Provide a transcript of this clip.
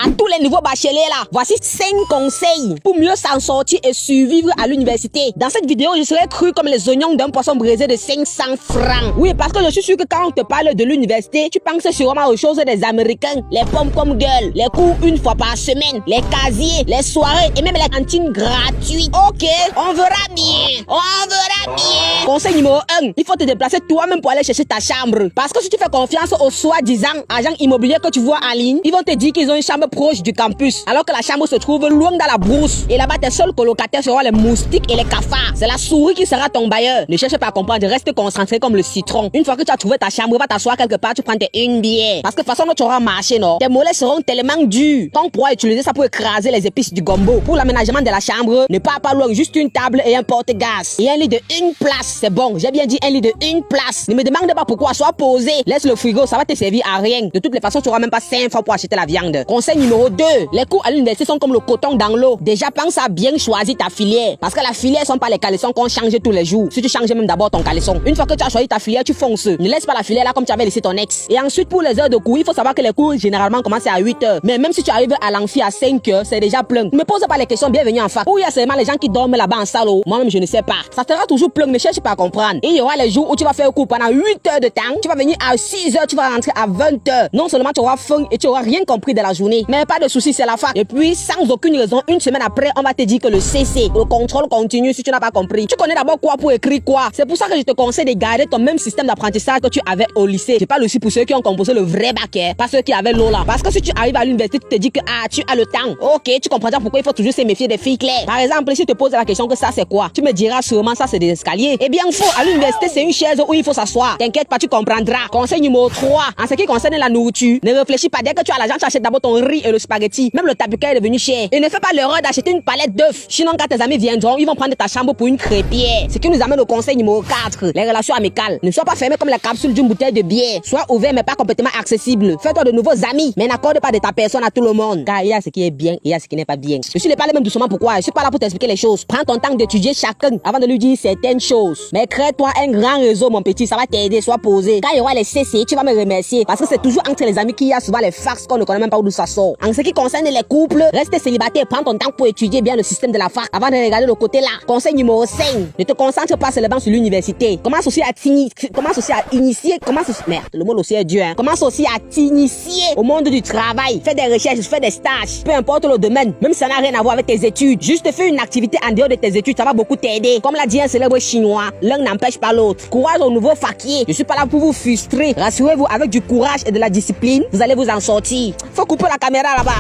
À tous les nouveaux bacheliers là, voici 5 conseils pour mieux s'en sortir et survivre à l'université. Dans cette vidéo, je serai cru comme les oignons d'un poisson brisé de 500 francs. Oui, parce que je suis sûr que quand on te parle de l'université, tu penses sûrement aux choses des Américains. Les pommes comme gueule, les cours une fois par semaine, les casiers, les soirées et même les cantines gratuites. Ok, on verra bien. On verra bien. Conseil numéro 1, il faut te déplacer toi-même pour aller chercher ta chambre. Parce que si tu fais confiance aux soi-disant agents immobiliers que tu vois en ligne, ils vont te dire qu'ils ont une chambre proche du campus, alors que la chambre se trouve loin dans la brousse. Et là-bas, tes seuls colocataires seront les moustiques et les cafards. C'est la souris qui sera ton bailleur. Ne cherche pas à comprendre, reste concentré comme le citron. Une fois que tu as trouvé ta chambre, va t'asseoir quelque part, tu prends une bière. Parce que de toute façon, tu auras marché, non? Tes mollets seront tellement durs qu'on pourra utiliser ça pour écraser les épices du gombo. Pour l'aménagement de la chambre, ne pars pas loin, juste une table et un porte-gaz. Et un lit de une place, c'est bon. J'ai bien dit un lit de une place. Ne me demande pas pourquoi, sois posé. Laisse le frigo, ça va te servir à rien. De toutes les façons, tu n'auras même pas 5 francs pour acheter la viande. Conseil numéro 2, les cours à l'université sont comme le coton dans l'eau. Déjà, pense à bien choisir ta filière. Parce que la filière sont pas les caleçons qu'on change tous les jours. Si tu changes même d'abord ton caleçon. Une fois que tu as choisi ta filière, tu fonces. Ne laisse pas la filière là comme tu avais laissé ton ex. Et ensuite, pour les heures de cours, il faut savoir que les cours généralement commencent à 8 heures. Mais même si tu arrives à l'amphi à 5 heures, c'est déjà plein. Ne me pose pas les questions, bienvenue en fac. Où il y a seulement les gens qui dorment là-bas en salle. Moi-même, je ne sais pas. Ça sera toujours plein, ne cherche pas à comprendre. Et il y aura les jours où tu vas faire cours pendant 8 heures de temps. Tu vas venir à 6 heures, tu vas rentrer à 20 heures. Non seulement tu auras faim et tu auras rien compris de la journée. Mais pas de soucis, c'est la fac. Et puis, sans aucune raison, une semaine après, on va te dire que le CC, le contrôle continu, si tu n'as pas compris. Tu connais d'abord quoi pour écrire quoi. C'est pour ça que je te conseille de garder ton même système d'apprentissage que tu avais au lycée. Je parle aussi pour ceux qui ont composé le vrai bac, pas ceux qui avaient l'eau là. Parce que si tu arrives à l'université, tu te dis que tu as le temps. Ok, tu comprendras pourquoi il faut toujours se méfier des filles claires. Par exemple, si je te pose la question que ça c'est quoi, tu me diras sûrement ça c'est des escaliers. Eh bien, faux. À l'université, c'est une chaise où il faut s'asseoir. T'inquiète pas, tu comprendras. Conseil numéro 3, en ce qui concerne la nourriture, ne réfléchis pas. Dès que tu as l'argent, tu achètes d'abord ton riz et le spaghetti. Même le tapiquet est devenu cher. Et ne fais pas l'erreur d'acheter une palette d'œufs. Sinon, quand tes amis viendront, ils vont prendre ta chambre pour une crêpière. Ce qui nous amène au conseil numéro 4, les relations amicales. Ne sois pas fermé comme la capsule d'une bouteille de bière. Sois ouvert mais pas complètement accessible. Fais-toi de nouveaux amis, mais n'accorde pas de ta personne à tout le monde. Car il y a ce qui est bien et il y a ce qui n'est pas bien. Je suis les parler même doucement pourquoi. Je suis pas là pour t'expliquer les choses. Prends ton temps d'étudier chacun avant de lui dire certaines choses. Mais crée-toi un grand réseau, mon petit. Ça va t'aider. Sois posé. Quand il y aura les CC, tu vas me remercier. Parce que c'est toujours entre les amis qu'il y a souvent les farces qu'on ne connaît même pas d'où ça sort. En ce qui concerne les couples, reste célibataire. Prends ton temps pour étudier bien le système de la fac avant de regarder le côté là. Conseil numéro 5. Ne te concentre pas seulement sur l'université. Commence aussi à initier. Merde, le mot aussi est dur, hein. Commence aussi à t'initier au monde du travail. Fais des recherches, fais des stages. Peu importe le domaine, même si ça n'a rien à voir avec tes études. Juste fais une activité en dehors de tes études, ça va beaucoup t'aider. Comme l'a dit un célèbre chinois, l'un n'empêche pas l'autre. Courage aux nouveaux faquiers. Je suis pas là pour vous frustrer. Rassurez-vous, avec du courage et de la discipline, vous allez vous en sortir. Faut couper la caméra là-bas.